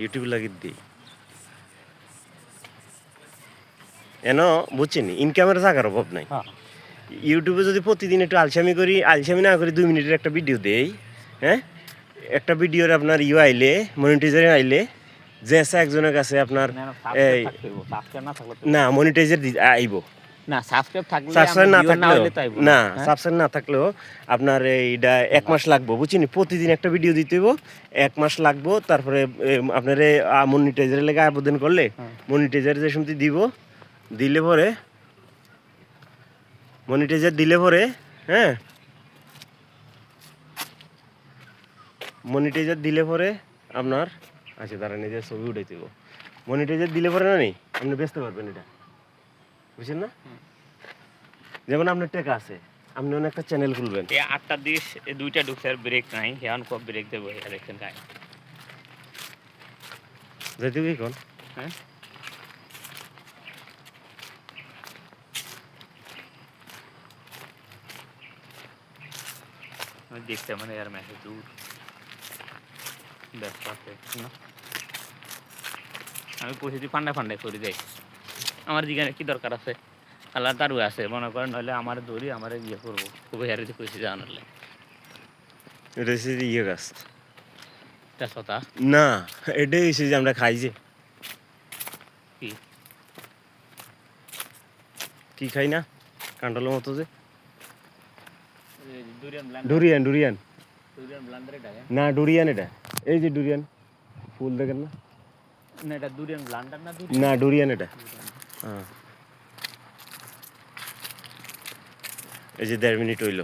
YouTube লাগি দিই N বুঝছেন ইনকামের জায়গার অভাব নাই। ইউটিউবে যদি প্রতিদিন একটু আলসামি না করি 2 মিনিটের একটা ভিডিও দেই, হ্যাঁ, একটা ভিডিওর আপনার আইলে মনিটাইজার আইলে যে একজনের কাছে আপনার এই না মনিটাইজার আইব না সাবস্ক্রাইব থাকলে সাবস্ক্রাইব না থাকলেও না হ্যাঁ? সাবস্ক্রাইব না থাকলেও আপনার এইটা 1 মাস লাগবে বুঝছেন, প্রতিদিন একটা ভিডিও দিতে হইব, 1 মাস লাগবো। তারপরে আপনার মনিটাইজারের লেগে আবেদন করলে মনিটাইজার যে শুনতে দিব, দিলে পরে মনিটাইজার দিলে পরে হ্যাঁ মনিটাইজার দিলে পরে আপনার আচ্ছা তারা নিজের ছবি উঠাইতে হইব। মনিটাইজার দিলে পরে না নেই আপনি বেচতে পারবেন এটা, বুঝছেন না? যেমন আপনার টাকা আছে আপনি অনেক একটা চ্যানেল খুলবেন, এই 8টার দিকে 2টা ঢুকছে আর ব্রেক নাই, এখন কব ব্রেক দেবো এটা দেখেন গায় যাইতে কি কোন হ্যাঁ আমি দেখতে মানে यार মেসেজ দূর ব্যস্ত আছে না, আমি কইছি তুই ফান্ডাই করে দেই, আমার জিগানে কি দরকার আছে, আল্লাহ তারও আছে মনে করেন, নইলে আমার ধরি আমার ইয়ে করবো খুব হেরে কইছি জানালে এটা হচ্ছে ইয়ে গাছ তেজপাতা না, এটাই হচ্ছে যে আমরা খাই যে কি কি খাই না কান্ডালের মতো যে ডুরিয়ান ডুরিয়ান ব্লান্ডার এটা না ডুরিয়ান, এটা এই যে ডুরিয়ান ফুল দেখেন না, না এটা ডুরিয়ান ব্লান্ডার না না ডুরিয়ান এটা হ্যাঁ। এই যে 1.5 মিনিট হইলো।